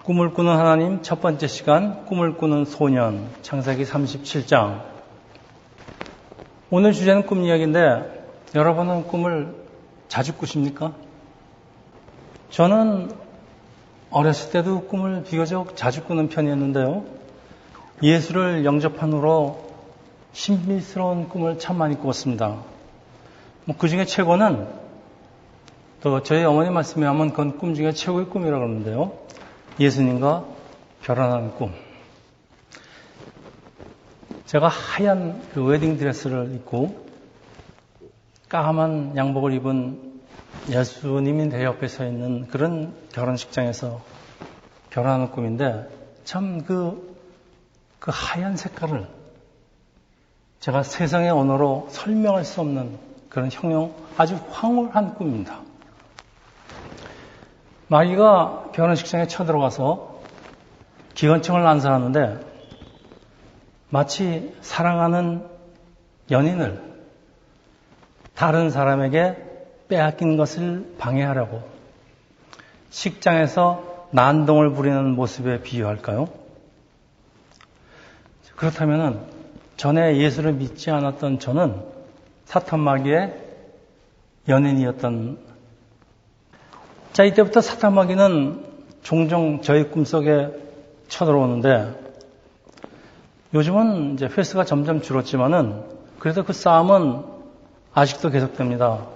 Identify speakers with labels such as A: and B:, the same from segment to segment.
A: 꿈을 꾸는 하나님 첫 번째 시간, 꿈을 꾸는 소년, 창세기 37장. 오늘 주제는 꿈 이야기인데 여러분은 꿈을 자주 꾸십니까? 저는 어렸을 때도 꿈을 비교적 자주 꾸는 편이었는데요. 예수를 영접한 후로 신비스러운 꿈을 참 많이 꾸었습니다. 그 중에 최고는 또 저희 어머니 말씀에 하면 그건 꿈 중에 최고의 꿈이라고 그러는데요. 예수님과 결혼하는 꿈. 제가 하얀 그 웨딩 드레스를 입고 까만 양복을 입은 예수님이 내 옆에 서 있는 그런 결혼식장에서 결혼하는 꿈인데 참 그 하얀 색깔을 제가 세상의 언어로 설명할 수 없는 그런 형용 아주 황홀한 꿈입니다. 마귀가 결혼식장에 쳐들어가서 기관총을 난사하는데 마치 사랑하는 연인을 다른 사람에게 빼앗긴 것을 방해하려고 식장에서 난동을 부리는 모습에 비유할까요? 그렇다면 전에 예수를 믿지 않았던 저는 사탄 마귀의 연인이었던. 자, 이때부터 사탄 마귀는 종종 저희 꿈속에 쳐들어오는데 요즘은 이제 횟수가 점점 줄었지만은 그래도 그 싸움은 아직도 계속됩니다.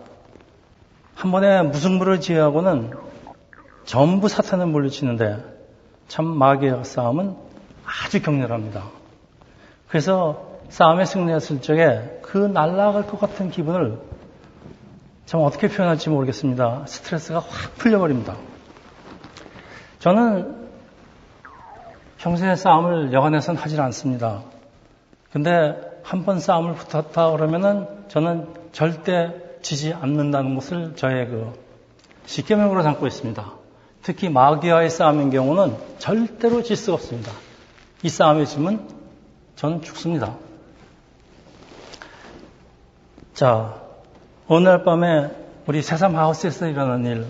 A: 한 번에 무승부를 지어하고는 전부 사탄을 물리치는데 참 마귀의 싸움은 아주 격렬합니다. 그래서 싸움에 승리했을 적에 그 날아갈 것 같은 기분을 참 어떻게 표현할지 모르겠습니다. 스트레스가 확 풀려버립니다. 저는 평소에 싸움을 여간해서는 하질 않습니다. 근데 한 번 싸움을 붙었다 그러면은 저는 절대 지지 않는다는 것을 저의 십계명으로 삼고 있습니다. 특히 마귀와의 싸움인 경우는 절대로 질 수가 없습니다. 이 싸움에 지면 저는 죽습니다. 자, 어느 날 밤에 우리 새삼 하우스에서 일어난 일.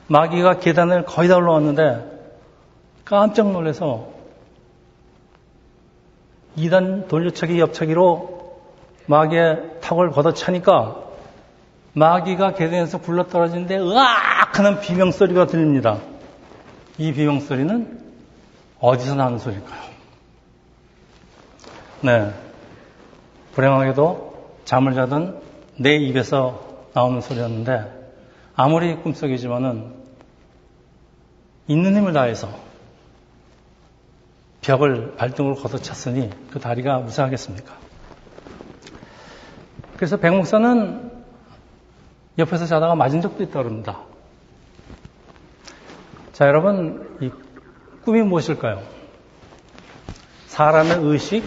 A: 마귀가 계단을 거의 다 올라왔는데 깜짝 놀라서 2단 돌려차기 옆차기로 마귀의 턱을 걷어차니까 마귀가 계단에서 굴러떨어지는데 으악 하는 비명소리가 들립니다. 이 비명소리는 어디서 나는 소리일까요? 네, 불행하게도 잠을 자던 내 입에서 나오는 소리였는데 아무리 꿈속이지만은 있는 힘을 다해서 벽을 발등으로 걷어찼으니 그 다리가 무사하겠습니까? 그래서 백 목사는 옆에서 자다가 맞은 적도 있다고 합니다. 자, 여러분, 이 꿈이 무엇일까요? 사람의 의식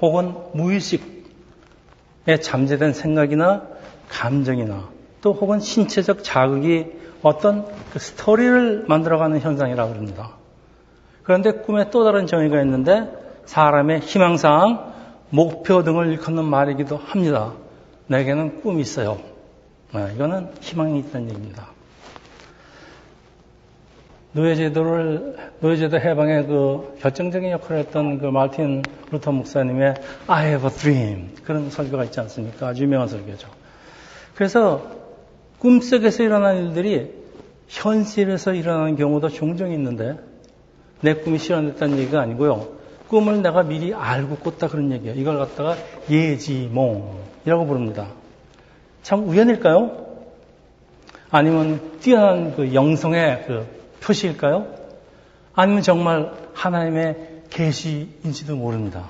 A: 혹은 무의식에 잠재된 생각이나 감정이나 또 혹은 신체적 자극이 어떤 그 스토리를 만들어가는 현상이라고 합니다. 그런데 꿈에 또 다른 정의가 있는데 사람의 희망사항, 목표 등을 일컫는 말이기도 합니다. 내게는 꿈이 있어요. 이거는 희망이 있다는 얘기입니다. 노예제도 해방의 결정적인 역할을 했던 마틴 루터 목사님의 I have a dream 그런 설교가 있지 않습니까? 아주 유명한 설교죠. 그래서 꿈속에서 일어나는 일들이 현실에서 일어나는 경우도 종종 있는데 내 꿈이 실현됐다는 얘기가 아니고요. 꿈을 내가 미리 알고 꿨다 그런 얘기예요. 이걸 갖다가 예지몽이라고 부릅니다. 참 우연일까요? 아니면 뛰어난 영성의 표시일까요? 아니면 정말 하나님의 계시인지도 모릅니다.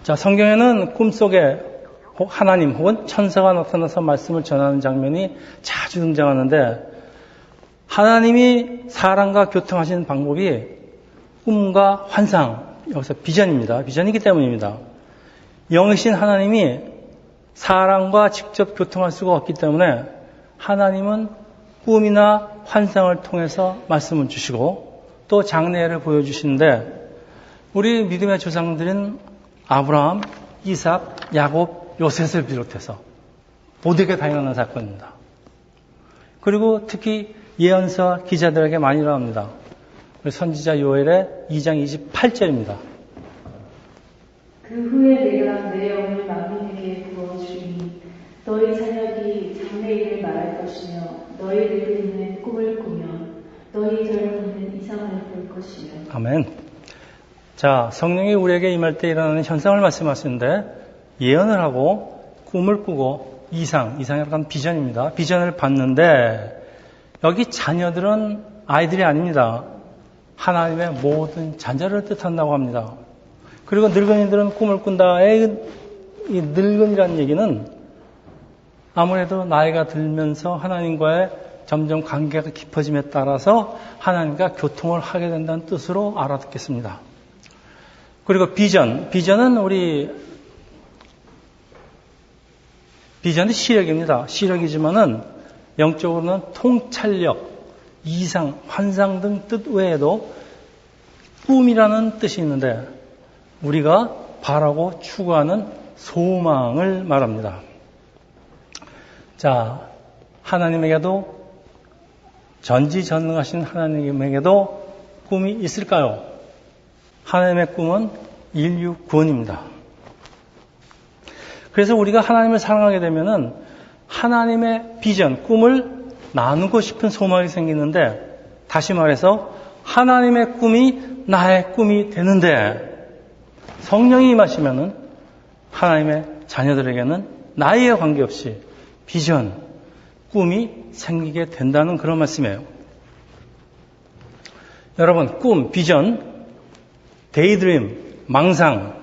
A: 자, 성경에는 꿈속에 하나님 혹은 천사가 나타나서 말씀을 전하는 장면이 자주 등장하는데 하나님이 사람과 교통하시는 방법이 꿈과 환상, 여기서 비전입니다. 비전이기 때문입니다. 영이신 하나님이 사람과 직접 교통할 수가 없기 때문에 하나님은 꿈이나 환상을 통해서 말씀을 주시고 또 장래를 보여주시는데 우리 믿음의 조상들인 아브라함, 이삭, 야곱, 요셉을 비롯해서 모두에게 당연한 사건입니다. 그리고 특히 예언서 기자들에게 많이 나옵니다. 선지자 요엘의 2장 28절입니다.
B: 그 후에 내가 내 영을 만민에게 부어주리니 너희 자녀들이 장래일을 말할 것이며 너희 늙은이는 꿈을 꾸며 너희 젊은이는 이상을 볼 것이며. 아멘.
A: 자, 성령이 우리에게 임할 때 일어나는 현상을 말씀하시는데 예언을 하고 꿈을 꾸고 이상이라고 하면 비전입니다. 비전을 봤는데 여기 자녀들은 아이들이 아닙니다. 하나님의 모든 자녀를 뜻한다고 합니다. 그리고 늙은이들은 꿈을 꾼다. 이 늙은이라는 얘기는 아무래도 나이가 들면서 하나님과의 점점 관계가 깊어짐에 따라서 하나님과 교통을 하게 된다는 뜻으로 알아듣겠습니다. 그리고 비전은 비전은 시력입니다. 시력이지만은 영적으로는 통찰력, 이상, 환상 등 뜻 외에도 꿈이라는 뜻이 있는데 우리가 바라고 추구하는 소망을 말합니다. 자, 하나님에게도 전지전능하신 하나님에게도 꿈이 있을까요? 하나님의 꿈은 인류 구원입니다. 그래서 우리가 하나님을 사랑하게 되면은 하나님의 비전, 꿈을 나누고 싶은 소망이 생기는데 다시 말해서 하나님의 꿈이 나의 꿈이 되는데 성령이 임하시면은 하나님의 자녀들에게는 나이에 관계없이 비전, 꿈이 생기게 된다는 그런 말씀이에요. 여러분, 꿈, 비전, 데이드림, 망상,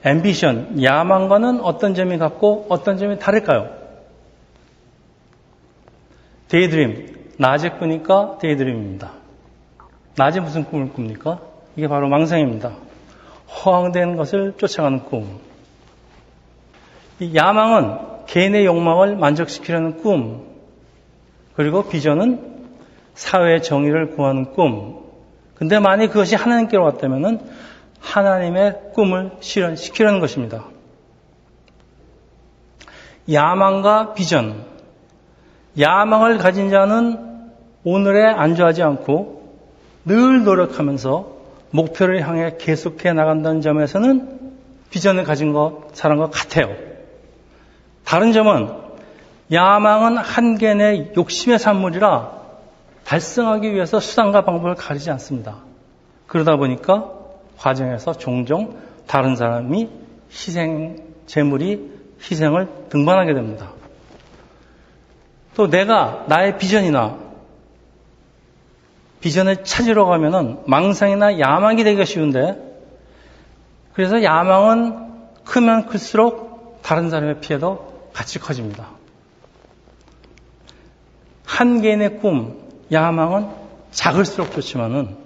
A: 앰비션, 야망과는 어떤 점이 같고 어떤 점이 다를까요? 데이드림, 낮에 꾸니까 데이드림입니다. 낮에 무슨 꿈을 꿉니까? 이게 바로 망상입니다. 허황된 것을 쫓아가는 꿈. 이 야망은 개인의 욕망을 만족시키려는 꿈, 그리고 비전은 사회의 정의를 구하는 꿈. 근데 만약 그것이 하나님께로 왔다면 하나님의 꿈을 실현시키려는 것입니다. 야망과 비전. 야망을 가진 자는 오늘에 안주하지 않고 늘 노력하면서 목표를 향해 계속해 나간다는 점에서는 비전을 가진 사람 것 같아요. 다른 점은 야망은 한계의 욕심의 산물이라 달성하기 위해서 수단과 방법을 가리지 않습니다. 그러다 보니까 과정에서 종종 다른 사람이 재물이 희생을 등반하게 됩니다. 또 내가 나의 비전을 찾으러 가면은 망상이나 야망이 되기가 쉬운데 그래서 야망은 크면 클수록 다른 사람의 피해도 같이 커집니다. 한 개인의 꿈, 야망은 작을수록 좋지만은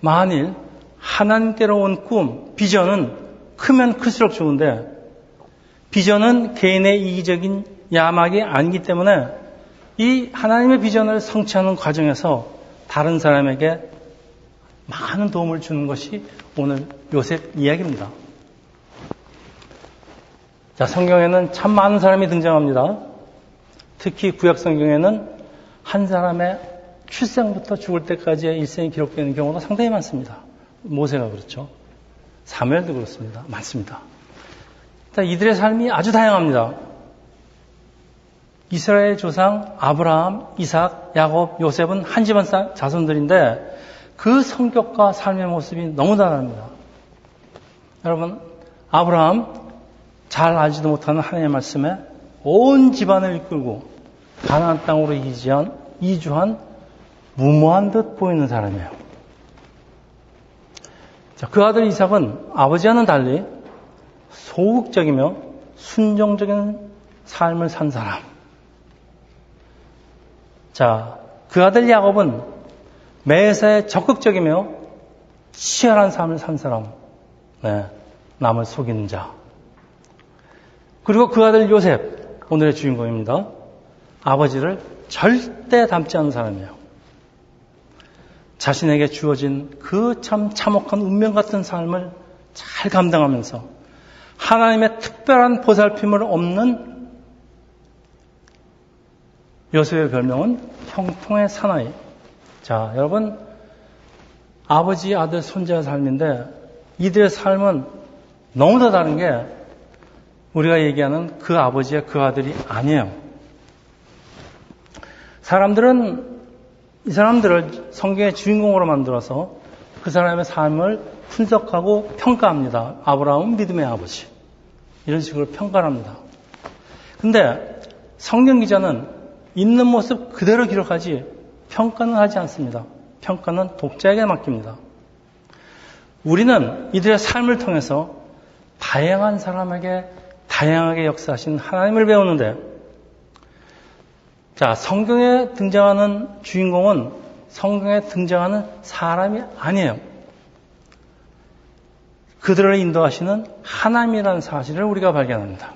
A: 만일 하나님께로 온 꿈, 비전은 크면 클수록 좋은데 비전은 개인의 이기적인 야망이 아니기 때문에 이 하나님의 비전을 성취하는 과정에서 다른 사람에게 많은 도움을 주는 것이 오늘 요셉 이야기입니다. 자, 성경에는 참 많은 사람이 등장합니다. 특히 구약 성경에는 한 사람의 출생부터 죽을 때까지의 일생이 기록되는 경우가 상당히 많습니다. 모세가 그렇죠. 사무엘도 그렇습니다. 많습니다. 이들의 삶이 아주 다양합니다. 이스라엘 조상 아브라함, 이삭, 야곱, 요셉은 한 집안 자손들인데 그 성격과 삶의 모습이 너무 다릅니다. 여러분, 아브라함 잘 알지도 못하는 하나님의 말씀에 온 집안을 이끌고 가나안 땅으로 이주한 무모한 듯 보이는 사람이에요. 자, 그 아들 이삭은 아버지와는 달리 소극적이며 순종적인 삶을 산 사람. 자, 그 아들 야곱은 매사에 적극적이며 치열한 삶을 산 사람. 네, 남을 속이는 자. 그리고 그 아들 요셉, 오늘의 주인공입니다. 아버지를 절대 닮지 않은 사람이에요. 자신에게 주어진 그 참 참혹한 운명 같은 삶을 잘 감당하면서 하나님의 특별한 보살핌을 없는 요셉의 별명은 형통의 사나이. 자, 여러분, 아버지, 아들, 손자의 삶인데 이들의 삶은 너무나 다른 게 우리가 얘기하는 그 아버지의 그 아들이 아니에요. 사람들은 이 사람들을 성경의 주인공으로 만들어서 그 사람의 삶을 분석하고 평가합니다. 아브라함은 믿음의 아버지. 이런 식으로 평가를 합니다. 근데 성경 기자는 있는 모습 그대로 기록하지 평가는 하지 않습니다. 평가는 독자에게 맡깁니다. 우리는 이들의 삶을 통해서 다양한 사람에게 다양하게 역사하신 하나님을 배우는데, 자, 성경에 등장하는 주인공은 성경에 등장하는 사람이 아니에요. 그들을 인도하시는 하나님이라는 사실을 우리가 발견합니다.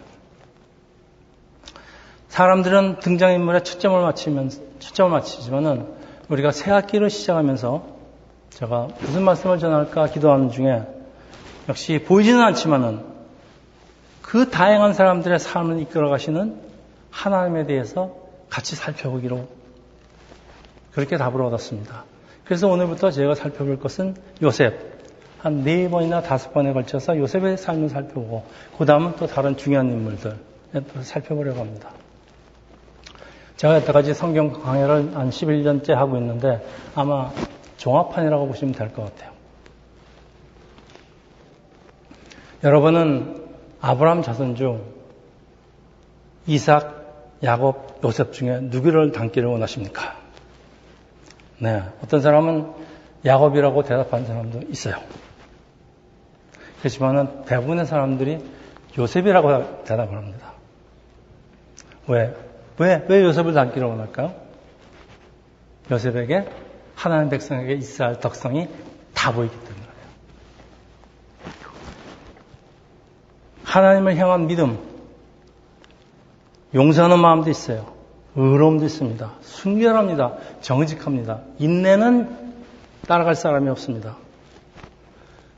A: 사람들은 등장인물에 초점을 맞추지만은 우리가 새 학기를 시작하면서 제가 무슨 말씀을 전할까 기도하는 중에 역시 보이지는 않지만은 그 다양한 사람들의 삶을 이끌어 가시는 하나님에 대해서 같이 살펴보기로 그렇게 답을 얻었습니다. 그래서 오늘부터 제가 살펴볼 것은 요셉. 한 4번이나 5번에 걸쳐서 요셉의 삶을 살펴보고 그 다음은 또 다른 중요한 인물들 살펴보려고 합니다. 제가 여태까지 성경 강해를 한 11년째 하고 있는데 아마 종합판이라고 보시면 될 것 같아요. 여러분은 아브라함 자손 중 이삭, 야곱, 요셉 중에 누구를 닮기를 원하십니까? 네, 어떤 사람은 야곱이라고 대답하는 사람도 있어요. 그렇지만은 대부분의 사람들이 요셉이라고 대답을 합니다. 왜 요셉을 닮기를 원할까요? 요셉에게 하나님 백성에게 있어야 할 덕성이 다 보이기 때문이에요. 하나님을 향한 믿음, 용서하는 마음도 있어요. 의로움도 있습니다. 순결합니다. 정직합니다. 인내는 따라갈 사람이 없습니다.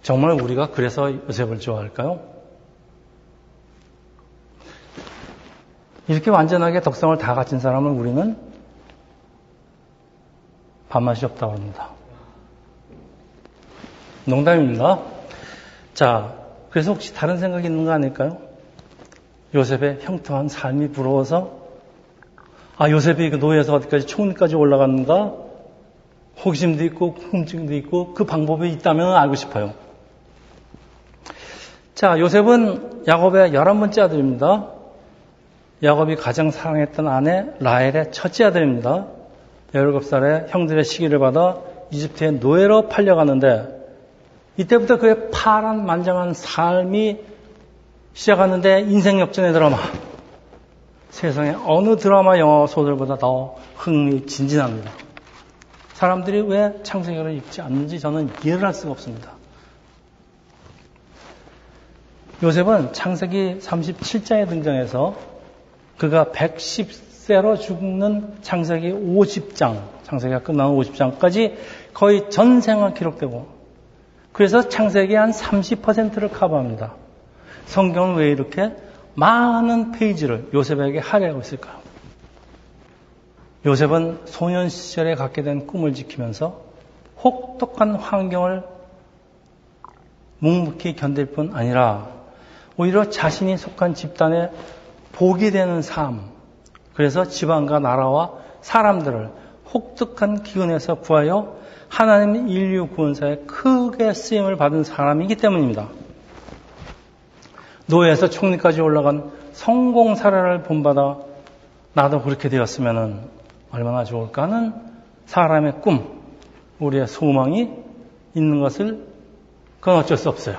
A: 정말 우리가 그래서 요셉을 좋아할까요? 이렇게 완전하게 덕성을 다 갖춘 사람은 우리는 밥맛이 없다고 합니다. 농담입니다. 자, 그래서 혹시 다른 생각이 있는 거 아닐까요? 요셉의 형통한 삶이 부러워서 요셉이 그 노예에서 어디까지 총리까지 올라갔는가? 호기심도 있고 궁금증도 있고 그 방법이 있다면 알고 싶어요. 자, 요셉은 야곱의 11번째 아들입니다. 야곱이 가장 사랑했던 아내 라헬의 첫째 아들입니다. 17살에 형들의 시기를 받아 이집트의 노예로 팔려가는데 이때부터 그의 파란만장한 삶이 시작하는데 인생 역전의 드라마. 세상에 어느 드라마 영화 소설보다 더 흥미진진합니다. 사람들이 왜 창세기를 읽지 않는지 저는 이해를 할 수가 없습니다. 요셉은 창세기 37장에 등장해서 그가 110세로 죽는 창세기 50장, 창세기가 끝나는 50장까지 거의 전생을 기록되고 그래서 창세기 한 30%를 커버합니다. 성경은 왜 이렇게 많은 페이지를 요셉에게 할애하고 있을까요? 요셉은 소년 시절에 갖게 된 꿈을 지키면서 혹독한 환경을 묵묵히 견딜 뿐 아니라 오히려 자신이 속한 집단에 복이 되는 삶, 그래서 지방과 나라와 사람들을 혹독한 기근에서 구하여 하나님 인류 구원사에 크게 쓰임을 받은 사람이기 때문입니다. 노예에서 총리까지 올라간 성공 사례를 본받아 나도 그렇게 되었으면 얼마나 좋을까 하는 사람의 꿈, 우리의 소망이 있는 것을 그건 어쩔 수 없어요.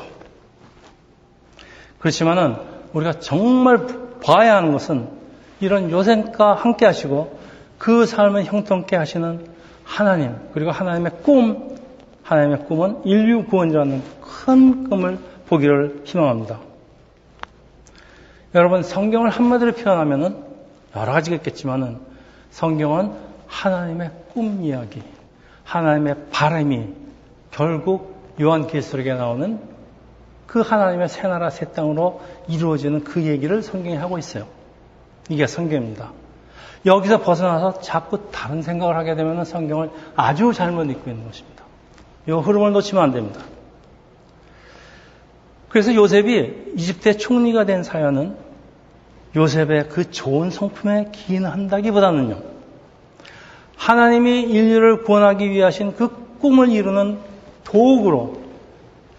A: 그렇지만은 우리가 정말 봐야 하는 것은 이런 요셉과 함께 하시고 그 삶을 형통케 하시는 하나님, 그리고 하나님의 꿈은 인류 구원이라는 큰 꿈을 보기를 희망합니다. 여러분, 성경을 한마디로 표현하면은 여러 가지가 있겠지만은 성경은 하나님의 꿈 이야기, 하나님의 바람이 결국 요한계시록에 나오는 그 하나님의 새 나라 새 땅으로 이루어지는 그 얘기를 성경이 하고 있어요. 이게 성경입니다. 여기서 벗어나서 자꾸 다른 생각을 하게 되면 성경을 아주 잘못 읽고 있는 것입니다. 이 흐름을 놓치면 안 됩니다. 그래서 요셉이 이집트의 총리가 된 사연은 요셉의 그 좋은 성품에 기인한다기보다는요, 하나님이 인류를 구원하기 위하신 그 꿈을 이루는 도구로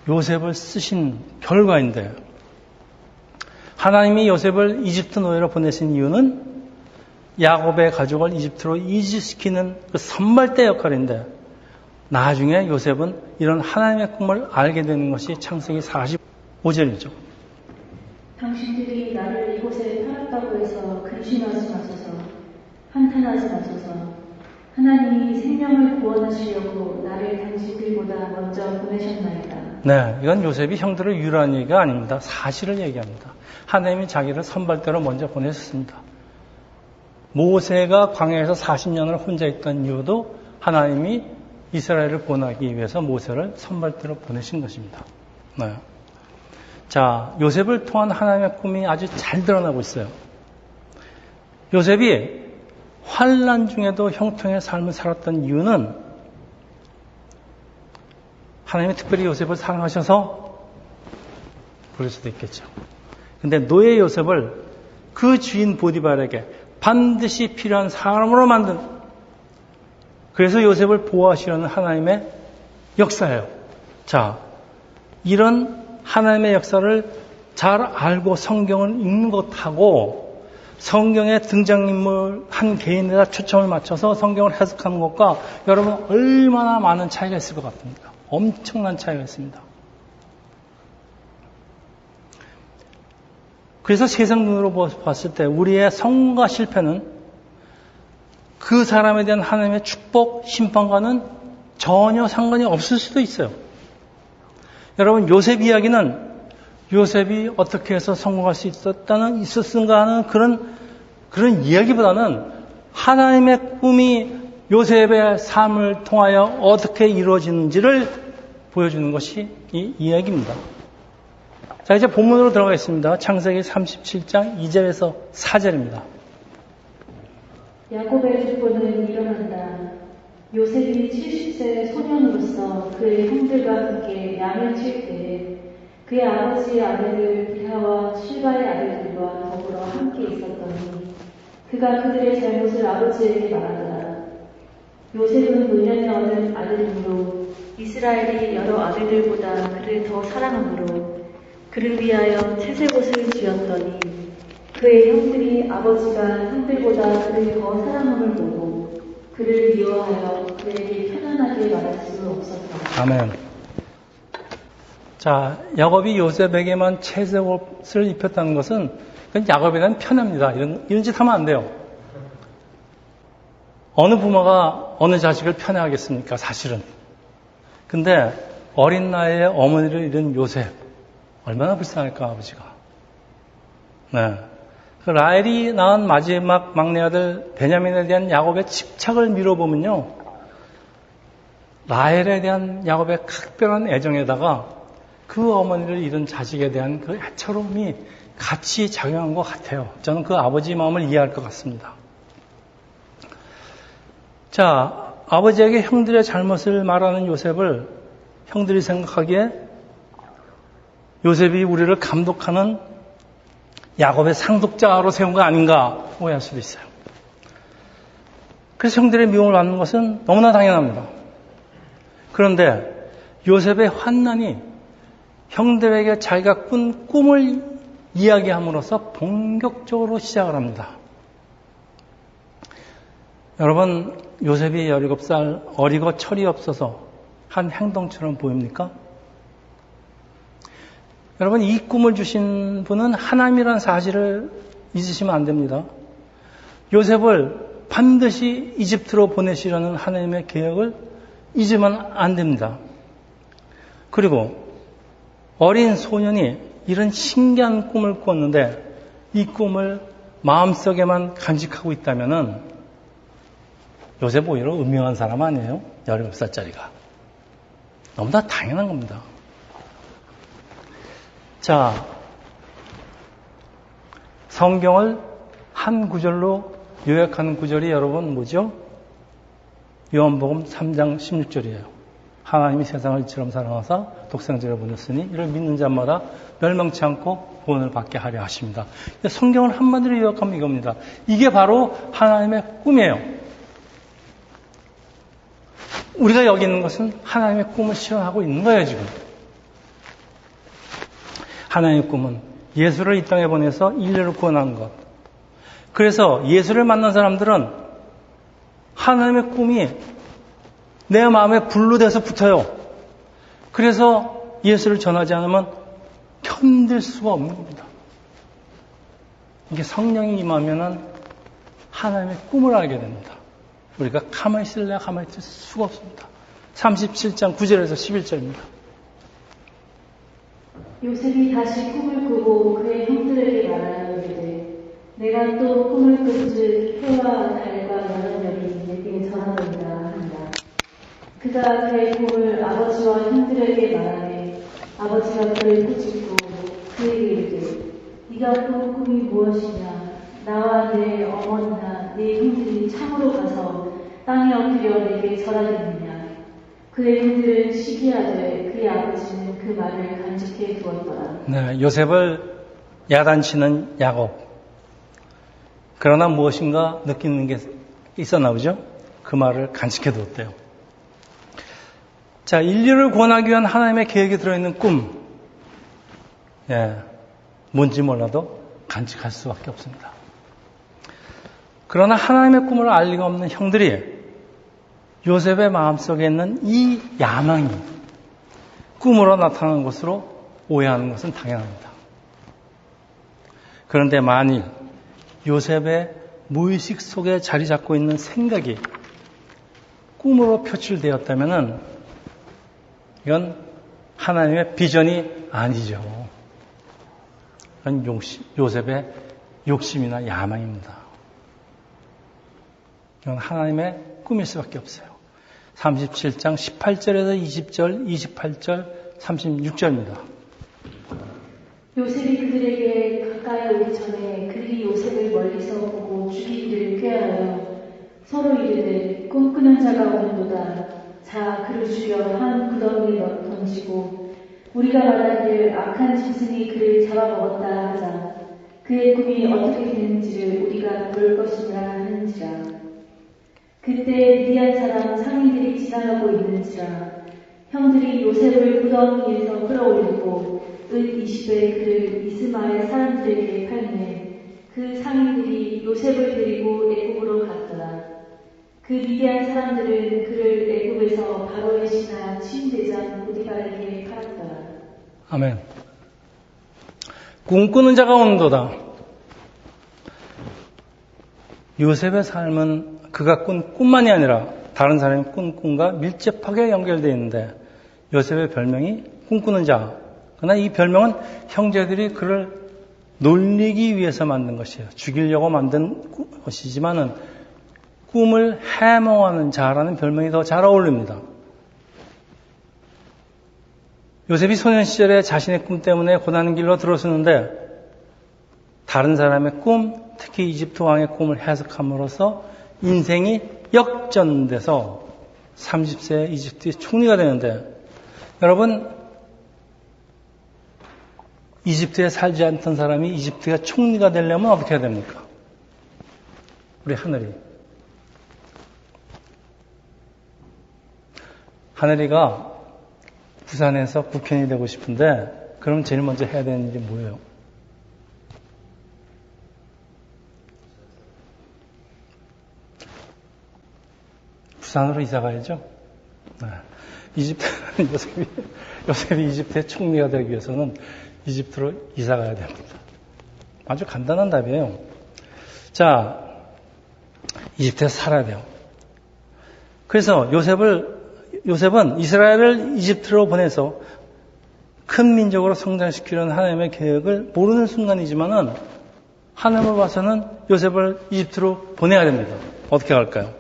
A: 요셉을 쓰신 결과인데, 하나님이 요셉을 이집트 노예로 보내신 이유는 야곱의 가족을 이집트로 이주시키는 그 선발대 역할인데, 나중에 요셉은 이런 하나님의 꿈을 알게 되는 것이 창세기 45절이죠.
B: 당신들이 나를 이곳에 팔았다고 해서 근심하지 마소서, 한탄하지 마소서. 하나님이 생명을 구원하시려고 나를 당신들보다 먼저 보내셨나이다.
A: 네, 이건 요셉이 형들을 위로한 얘기가 아닙니다. 사실을 얘기합니다. 하나님이 자기를 선발대로 먼저 보내셨습니다. 모세가 광야에서 40년을 혼자 있던 이유도 하나님이 이스라엘을 구원하기 위해서 모세를 선발대로 보내신 것입니다. 네. 자, 요셉을 통한 하나님의 꿈이 아주 잘 드러나고 있어요. 요셉이 환난 중에도 형통의 삶을 살았던 이유는 하나님이 특별히 요셉을 사랑하셔서 그럴 수도 있겠죠. 근데 노예 요셉을 그 주인 보디발에게 반드시 필요한 사람으로 만든, 그래서 요셉을 보호하시려는 하나님의 역사예요. 자, 이런 하나님의 역사를 잘 알고 성경을 읽는 것하고 성경의 등장인물 한 개인에다 초점을 맞춰서 성경을 해석하는 것과 여러분 얼마나 많은 차이가 있을 것 같습니까? 엄청난 차이가 있습니다. 그래서 세상 눈으로 봤을 때 우리의 성공과 실패는 그 사람에 대한 하나님의 축복, 심판과는 전혀 상관이 없을 수도 있어요. 여러분, 요셉 이야기는 요셉이 어떻게 해서 성공할 수 있었는가 하는 그런 이야기보다는 하나님의 꿈이 요셉의 삶을 통하여 어떻게 이루어지는지를 보여주는 것이 이 이야기입니다. 자, 이제 본문으로 들어가겠습니다. 창세기 37장 2절에서 4절입니다.
B: 야곱의 족보는 일어난다. 요셉이 70세 소년으로서 그의 형들과 함께 양을 칠 때에 그의 아버지의 아내들 빌하와 실바의 아들들과 더불어 함께 있었더니 그가 그들의 잘못을 아버지에게 말하더라. 요셉은 노년에 얻은 아들이므로 이스라엘이 여러 아들들보다 그를 더 사랑하므로 그를 위하여 채색옷을 지었더니 그의 형들이 아버지가 형들보다 그를 더 사랑함을 보고 그를 미워하여 그에게 편안하게 말할 수 없었다.
A: 아멘. 자, 야곱이 요셉에게만 채색옷을 입혔다는 것은 그건 야곱에 대한 편애입니다. 이런 짓 하면 안 돼요. 어느 부모가 어느 자식을 편애하겠습니까? 사실은. 근데 어린 나이에 어머니를 잃은 요셉, 얼마나 불쌍할까, 아버지가. 네. 그 라헬이 낳은 마지막 막내 아들 베냐민에 대한 야곱의 집착을 미뤄보면요, 라헬에 대한 야곱의 각별한 애정에다가 그 어머니를 잃은 자식에 대한 그 애처로움이 같이 작용한 것 같아요. 저는 그 아버지 마음을 이해할 것 같습니다. 자, 아버지에게 형들의 잘못을 말하는 요셉을 형들이 생각하기에 요셉이 우리를 감독하는 야곱의 상독자로 세운 거 아닌가 오해할 수도 있어요. 그래서 형들의 미움을 받는 것은 너무나 당연합니다. 그런데 요셉의 환난이 형들에게 자기가 꾼 꿈을 이야기함으로써 본격적으로 시작을 합니다. 여러분, 요셉이 17살 어리고 철이 없어서 한 행동처럼 보입니까? 여러분, 이 꿈을 주신 분은 하나님이라는 사실을 잊으시면 안 됩니다. 요셉을 반드시 이집트로 보내시려는 하나님의 계획을 잊으면 안 됩니다. 그리고 어린 소년이 이런 신기한 꿈을 꿨는데 이 꿈을 마음속에만 간직하고 있다면은 요셉 오히려 음흉한 사람 아니에요? 17살짜리가. 너무나 당연한 겁니다. 자, 성경을 한 구절로 요약하는 구절이 여러분 뭐죠? 요한복음 3장 16절이에요. 하나님이 세상을 이처럼 사랑하사 독생자를 보냈으니 이를 믿는 자마다 멸망치 않고 구원을 받게 하려 하십니다. 성경을 한마디로 요약하면 이겁니다. 이게 바로 하나님의 꿈이에요. 우리가 여기 있는 것은 하나님의 꿈을 실현하고 있는 거예요, 지금. 하나님의 꿈은 예수를 이 땅에 보내서 인류를 구원하는 것. 그래서 예수를 만난 사람들은 하나님의 꿈이 내 마음에 불로 돼서 붙어요. 그래서 예수를 전하지 않으면 견딜 수가 없는 겁니다. 이게 성령이 임하면은 하나님의 꿈을 알게 됩니다. 우리가 가만히 있을래야 가만히 있을 수가 없습니다. 37장 9절에서 11절입니다.
B: 요셉이 다시 꿈을 꾸고 그의 형들에게 말하여 이르되 내가 또 꿈을 꾼즉 해와 달과 여름별이 내게 전하노니라 한다. 그가 그의 꿈을 아버지와 형들에게 말하매 아버지가 그를 꾸짖고 그에게 이르되 네가 꾼 꿈이 무엇이냐. 나와 내 어머니나 내 형들이 참으로 가서 땅에 엎드려 내게 절하겠느냐. 그의 형들은 시기하되 그의 아버지는 그 말을 간직해 두었더라.
A: 네, 요셉을 야단치는 야곱. 그러나 무엇인가 느끼는 게 있었나 보죠? 그 말을 간직해 두었대요. 자, 인류를 구원하기 위한 하나님의 계획이 들어있는 꿈. 예, 뭔지 몰라도 간직할 수밖에 없습니다. 그러나 하나님의 꿈을 알 리가 없는 형들이 요셉의 마음속에 있는 이 야망이 꿈으로 나타나는 것으로 오해하는 것은 당연합니다. 그런데 만일 요셉의 무의식 속에 자리 잡고 있는 생각이 꿈으로 표출되었다면 이건 하나님의 비전이 아니죠. 이건 요셉의 욕심이나 야망입니다. 이건 하나님의 꿈일 수밖에 없어요. 37장 18절에서 20절, 28절, 36절입니다.
B: 요셉이 그들에게 가까이 오기 전에 그들이 요셉을 멀리서 보고 죽이기를 꾀하여 서로 이르되 꿈꾸는 자가 오는도다. 자, 그를 죽여 한 구덩이에 던지고 우리가 말하기를 악한 짐승이 그를 잡아먹었다 하자. 그의 꿈이 어떻게 되는지를 우리가 볼 것이라 하는지라. 그때 미디안 사람 상인들이 지나가고 있는지라. 형들이 요셉을 구덩이에서 끌어올리고 은 20에 그를 이스마엘 사람들에게 팔매 그 상인들이 요셉을 데리고 애굽으로 갔더라. 그 미디안 사람들은 그를 애굽에서 바로의 신하 치임대장 보디발에게 팔았더라.
A: 아멘. 꿈꾸는 자가 온도다. 요셉의 삶은 그가 꾼 꿈만이 아니라 다른 사람의 꾼 꿈과 밀접하게 연결되어 있는데 요셉의 별명이 꿈꾸는 자. 그러나 이 별명은 형제들이 그를 놀리기 위해서 만든 것이에요. 죽이려고 만든 것이지만은 꿈을 해몽하는 자라는 별명이 더 잘 어울립니다. 요셉이 소년 시절에 자신의 꿈 때문에 고난의 길로 들어섰는데 다른 사람의 꿈, 특히 이집트 왕의 꿈을 해석함으로써 인생이 역전돼서 30세 이집트의 총리가 되는데 여러분 이집트에 살지 않던 사람이 이집트가 총리가 되려면 어떻게 해야 됩니까? 우리 하늘이가 부산에서 국회의원이 되고 싶은데 그럼 제일 먼저 해야 되는 일이 뭐예요? 부산으로 이사 가야죠. 네. 요셉이 이집트의 총리가 되기 위해서는 이집트로 이사 가야 됩니다. 아주 간단한 답이에요. 자, 이집트에 살아야 돼요. 그래서 요셉은 이스라엘을 이집트로 보내서 큰 민족으로 성장시키려는 하나님의 계획을 모르는 순간이지만은 하나님을 봐서는 요셉을 이집트로 보내야 됩니다. 어떻게 할까요?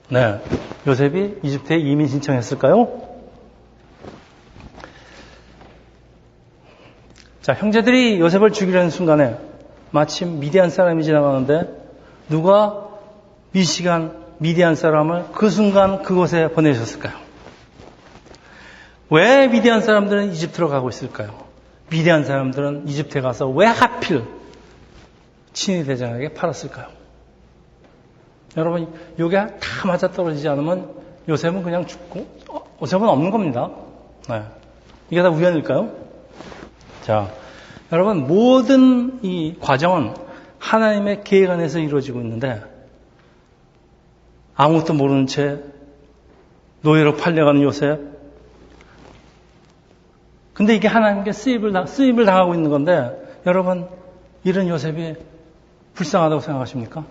A: 네, 요셉이 이집트에 이민 신청했을까요? 자, 형제들이 요셉을 죽이려는 순간에 마침 미디안 사람이 지나가는데 누가 미디안 사람을 그 순간 그곳에 보내셨을까요? 왜 미디안 사람들은 이집트로 가고 있을까요? 미디안 사람들은 이집트에 가서 왜 하필 친위 대장에게 팔았을까요? 여러분, 이게 다 맞아떨어지지 않으면 요셉은 그냥 죽고 요셉은 없는 겁니다. 네. 이게 다 우연일까요? 자, 여러분, 모든 이 과정은 하나님의 계획 안에서 이루어지고 있는데 아무것도 모르는 채 노예로 팔려가는 요셉. 근데 이게 하나님께 쓰임을 당하고 있는 건데 여러분, 이런 요셉이 불쌍하다고 생각하십니까?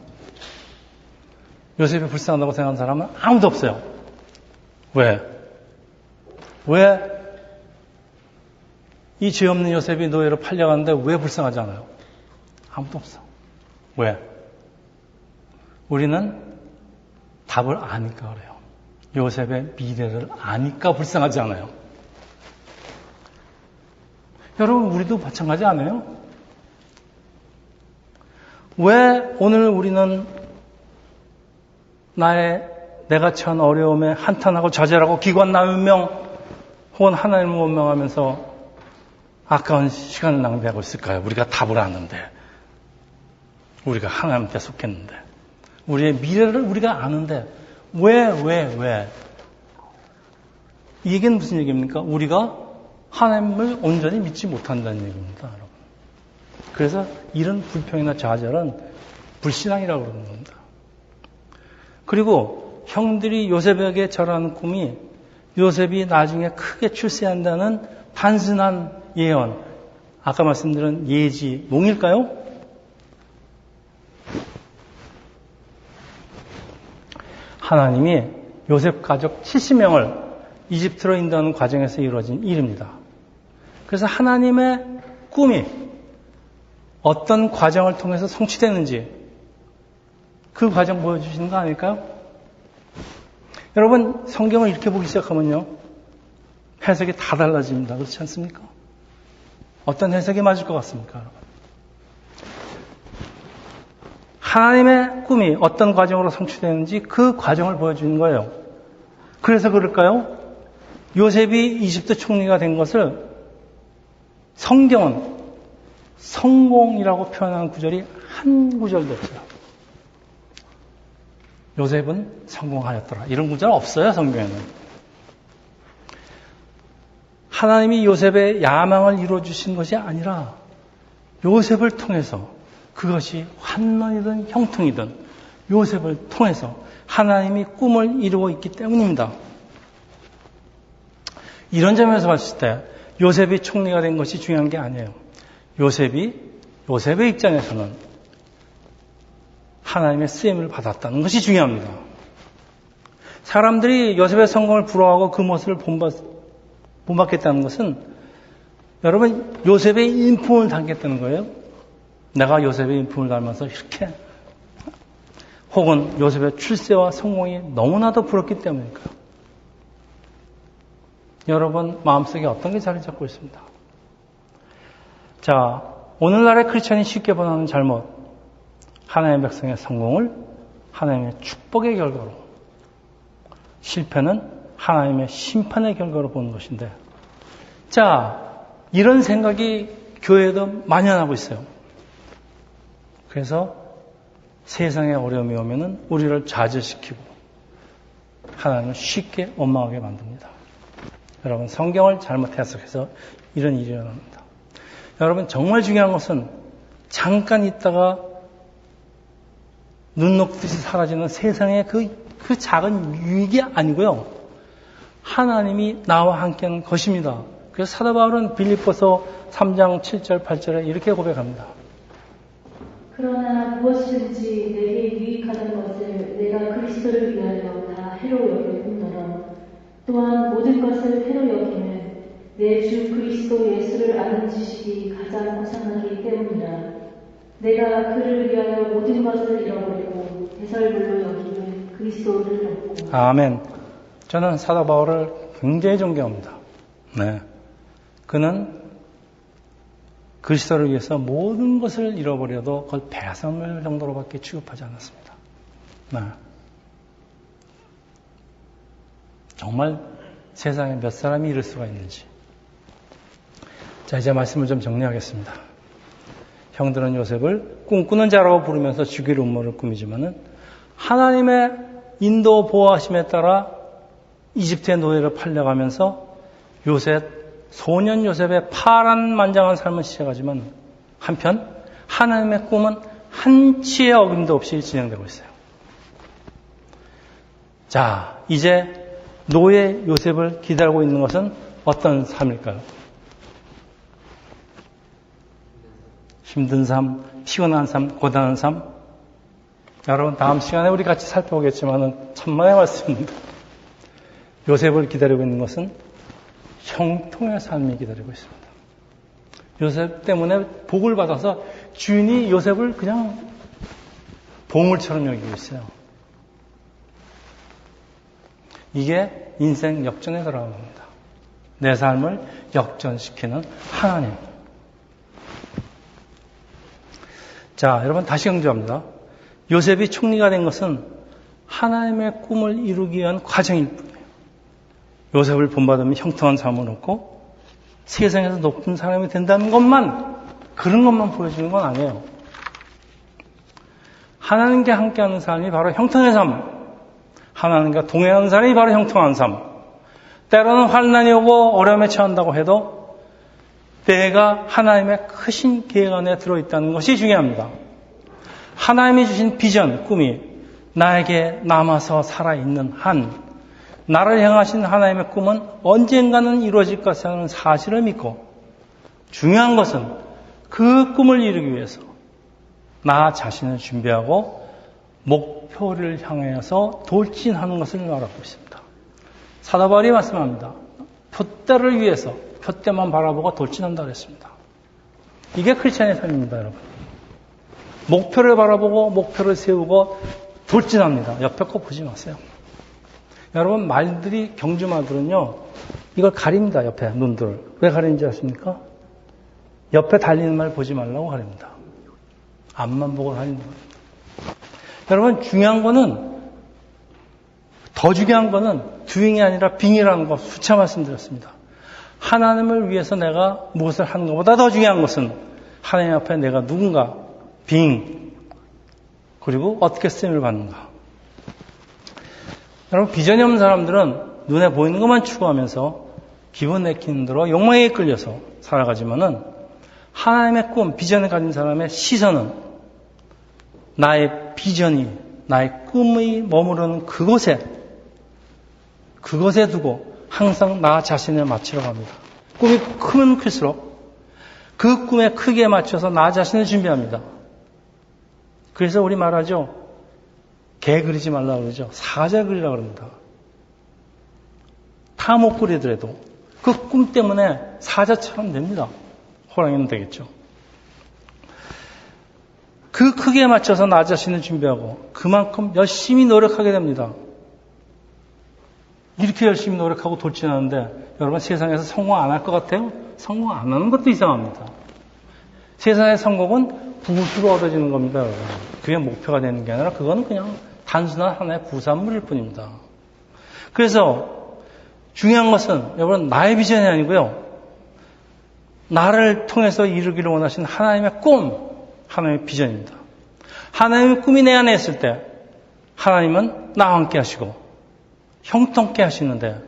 A: 요셉이 불쌍하다고 생각하는 사람은 아무도 없어요. 왜? 이 죄 없는 요셉이 노예로 팔려가는데 왜 불쌍하지 않아요? 아무도 없어. 왜? 우리는 답을 아니까 그래요. 요셉의 미래를 아니까 불쌍하지 않아요. 여러분, 우리도 마찬가지 아니에요? 왜 오늘 우리는 내가 처한 어려움에 한탄하고 좌절하고 기관남용 혹은 하나님을 원망하면서 아까운 시간을 낭비하고 있을까요? 우리가 답을 아는데, 우리가 하나님께 속했는데, 우리의 미래를 우리가 아는데 왜? 이 얘기는 무슨 얘기입니까? 우리가 하나님을 온전히 믿지 못한다는 얘기입니다, 여러분. 그래서 이런 불평이나 좌절은 불신앙이라고 그러는 겁니다. 그리고 형들이 요셉에게 절하는 꿈이 요셉이 나중에 크게 출세한다는 단순한 예언, 아까 말씀드린 예지, 몽일까요? 하나님이 요셉 가족 70명을 이집트로 인도하는 과정에서 이루어진 일입니다. 그래서 하나님의 꿈이 어떤 과정을 통해서 성취되는지 그 과정 보여주시는 거 아닐까요? 여러분, 성경을 이렇게 보기 시작하면요, 해석이 다 달라집니다. 그렇지 않습니까? 어떤 해석이 맞을 것 같습니까, 여러분? 하나님의 꿈이 어떤 과정으로 성취되는지 그 과정을 보여주는 거예요. 그래서 그럴까요? 요셉이 이집트 총리가 된 것을 성경은 성공이라고 표현하는 구절이 한 구절도 없어요. 요셉은 성공하였더라. 이런 구절 없어요, 성경에는. 하나님이 요셉의 야망을 이루어주신 것이 아니라 요셉을 통해서, 그것이 환난이든 형통이든 요셉을 통해서 하나님이 꿈을 이루고 있기 때문입니다. 이런 점에서 봤을 때 요셉이 총리가 된 것이 중요한 게 아니에요. 요셉의 입장에서는 하나님의 쓰임을 받았다는 것이 중요합니다. 사람들이 요셉의 성공을 부러워하고 그 모습을 본받겠다는 것은 여러분, 요셉의 인품을 닮겠다는 거예요. 내가 요셉의 인품을 닮아서 이렇게, 혹은 요셉의 출세와 성공이 너무나도 부럽기 때문일까요? 여러분 마음속에 어떤 게 자리 잡고 있습니다. 자, 오늘날의 크리스천이 쉽게 번하는 잘못, 하나님의 백성의 성공을 하나님의 축복의 결과로, 실패는 하나님의 심판의 결과로 보는 것인데, 자, 이런 생각이 교회에도 만연하고 있어요. 그래서 세상에 어려움이 오면은 우리를 좌절시키고 하나님을 쉽게 원망하게 만듭니다. 여러분, 성경을 잘못 해석해서 이런 일이 일어납니다. 여러분, 정말 중요한 것은 잠깐 있다가 눈 녹듯이 사라지는 세상의 그 작은 유익이 아니고요, 하나님이 나와 함께하는 것입니다. 그래서 사도 바울은 빌립보서 3장 7절 8절에 이렇게 고백합니다.
B: 그러나 무엇이든지 내게 유익하는 것을 내가 그리스도를 위하여 다 해로 여길 뿐더러 또한 모든 것을 해로 여기는 내 주 그리스도 예수를 아는 지식이 가장 고상하기 때문이라. 내가 그를 위하여 모든 것을 잃어버리고 배설물로 여기는 그리스도를 얻고. 아멘. 저는 사도 바울을 굉장히 존경합니다. 네. 그는
A: 그리스도를 위해서 모든 것을 잃어버려도 그걸 배설물 정도로밖에 취급하지 않았습니다. 네. 정말 세상에 몇 사람이 이럴 수가 있는지. 자, 이제 말씀을 좀 정리하겠습니다. 형들은 요셉을 꿈꾸는 자라고 부르면서 죽일 음모를 꾸미지만은 하나님의 인도 보호하심에 따라 이집트의 노예를 팔려가면서 소년 요셉의 파란만장한 삶을 시작하지만 한편 하나님의 꿈은 한치의 어김도 없이 진행되고 있어요. 자, 이제 노예 요셉을 기다리고 있는 것은 어떤 삶일까요? 힘든 삶, 피곤한 삶, 고단한 삶. 여러분, 다음 시간에 우리 같이 살펴보겠지만은 천만의 말씀입니다. 요셉을 기다리고 있는 것은 형통의 삶이 기다리고 있습니다. 요셉 때문에 복을 받아서 주인이 요셉을 그냥 보물처럼 여기고 있어요. 이게 인생 역전에 들어가는 겁니다. 내 삶을 역전시키는 하나님. 자, 여러분 다시 강조합니다. 요셉이 총리가 된 것은 하나님의 꿈을 이루기 위한 과정일 뿐이에요. 요셉을 본받으면 형통한 삶을 얻고 세상에서 높은 사람이 된다는 것만, 그런 것만 보여주는 건 아니에요. 하나님과 함께하는 삶이 바로 형통의 삶, 하나님과 동행하는 사람이 바로 형통한 삶. 때로는 환난이 오고 어려움에 처한다고 해도 내가 하나님의 크신 계획 안에 들어있다는 것이 중요합니다. 하나님이 주신 비전, 꿈이 나에게 남아서 살아있는 한, 나를 향하신 하나님의 꿈은 언젠가는 이루어질 것이라는 사실을 믿고, 중요한 것은 그 꿈을 이루기 위해서 나 자신을 준비하고 목표를 향해서 돌진하는 것을 말하고 있습니다. 사도 바울이 말씀합니다. 표대를 위해서 표대만 바라보고 돌진한다 그랬습니다. 이게 크리스천의 삶입니다, 여러분. 목표를 바라보고 목표를 세우고 돌진합니다. 옆에 거 보지 마세요. 여러분, 말들이, 경주말들은요, 이걸 가립니다. 옆에 눈들을. 왜 가리는지 아십니까? 옆에 달리는 말 보지 말라고 가립니다. 앞만 보고 달리는 겁니다. 여러분, 더 중요한 거는 doing이 아니라 being이라는 거 수차 말씀드렸습니다. 하나님을 위해서 내가 무엇을 하는 것보다 더 중요한 것은 하나님 앞에 내가 누군가, being, 그리고 어떻게 쓰임을 받는가. 여러분, 비전이 없는 사람들은 눈에 보이는 것만 추구하면서 기분 내키는 대로 욕망에 이끌려서 살아가지만은 하나님의 꿈, 비전을 가진 사람의 시선은 나의 비전이, 나의 꿈이 머무르는 그곳에 두고 항상 나 자신을 맞추려고 합니다. 꿈이 크면 클수록 그 꿈의 크기에 맞춰서 나 자신을 준비합니다. 그래서 우리 말하죠. 개 그리지 말라고 그러죠. 사자 그리라고 그럽니다. 타 못 그리더라도 그 꿈 때문에 사자처럼 됩니다. 호랑이는 되겠죠. 그 크기에 맞춰서 나 자신을 준비하고 그만큼 열심히 노력하게 됩니다. 이렇게 열심히 노력하고 돌진하는데 여러분, 세상에서 성공 안 할 것 같아요? 성공 안 하는 것도 이상합니다. 세상의 성공은 부수로 얻어지는 겁니다, 여러분. 그게 목표가 되는 게 아니라 그거는 그냥 단순한 하나의 부산물일 뿐입니다. 그래서 중요한 것은 여러분, 나의 비전이 아니고요, 나를 통해서 이루기를 원하신 하나님의 꿈, 하나님의 비전입니다. 하나님의 꿈이 내 안에 있을 때 하나님은 나와 함께 하시고 형통케 하시는데,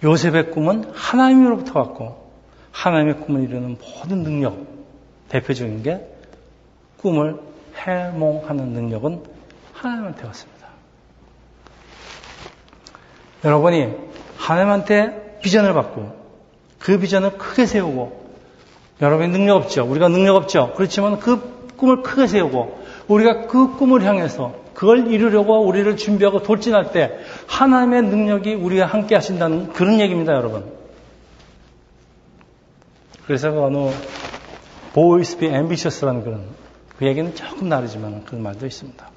A: 요셉의 꿈은 하나님으로부터 왔고 하나님의 꿈을 이루는 모든 능력, 대표적인 게 꿈을 해몽하는 능력은 하나님한테 왔습니다. 여러분이 하나님한테 비전을 받고 그 비전을 크게 세우고, 여러분이 능력 없죠. 우리가 능력 없죠. 그렇지만 그 꿈을 크게 세우고 우리가 그 꿈을 향해서 그걸 이루려고 우리를 준비하고 돌진할 때 하나님의 능력이 우리와 함께 하신다는 그런 얘기입니다, 여러분. 그래서 그 어느 Boys be ambitious라는 그 얘기는 조금 다르지만 그런 말도 있습니다.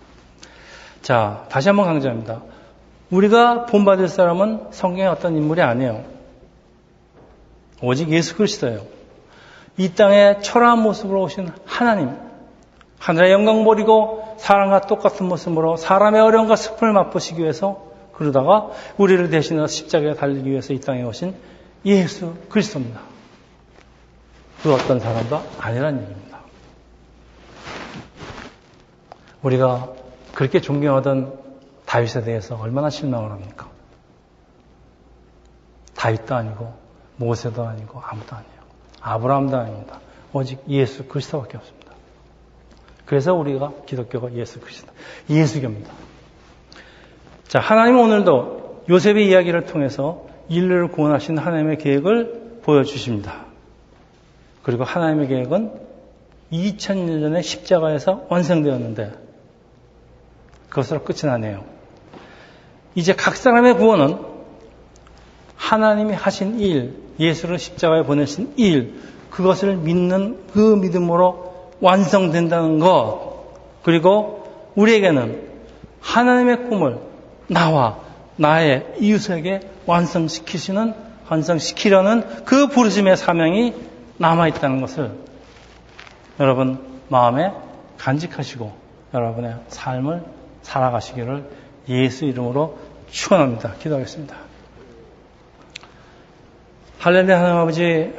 A: 자, 다시 한번 강조합니다. 우리가 본받을 사람은 성경의 어떤 인물이 아니에요. 오직 예수 그리스도예요. 이 땅에 초라한 모습으로 오신 하나님, 하늘의 영광 버리고 사람과 똑같은 모습으로 사람의 어려움과 슬픔을 맛보시기 위해서 그러다가 우리를 대신해서 십자가에 달리기 위해서 이 땅에 오신 예수 그리스도입니다. 그 어떤 사람도 아니라는 얘기입니다. 우리가 그렇게 존경하던 다윗에 대해서 얼마나 실망을 합니까? 다윗도 아니고 모세도 아니고 아무도 아니에요. 아브라함도 아닙니다. 오직 예수 그리스도밖에 없습니다. 그래서 우리가 기독교가 예수 그리스도, 예수교입니다. 자, 하나님은 오늘도 요셉의 이야기를 통해서 인류를 구원하신 하나님의 계획을 보여주십니다. 그리고 하나님의 계획은 2000년 전에 십자가에서 완성되었는데 그것으로 끝이 나네요. 이제 각 사람의 구원은 하나님이 하신 일, 예수를 십자가에 보내신 일, 그것을 믿는 그 믿음으로 완성된다는 것, 그리고 우리에게는 하나님의 꿈을 나와 나의 이웃에게 완성시키려는 그 부르심의 사명이 남아있다는 것을 여러분 마음에 간직하시고 여러분의 삶을 살아가시기를 예수 이름으로 축원합니다. 기도하겠습니다. 할렐루야. 하나님 아버지,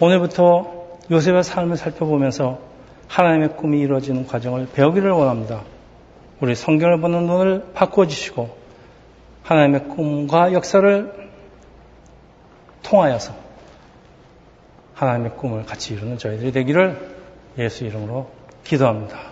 A: 오늘부터 요셉의 삶을 살펴보면서 하나님의 꿈이 이루어지는 과정을 배우기를 원합니다. 우리 성경을 보는 눈을 바꿔주시고 하나님의 꿈과 역사를 통하여서 하나님의 꿈을 같이 이루는 저희들이 되기를 예수 이름으로 기도합니다.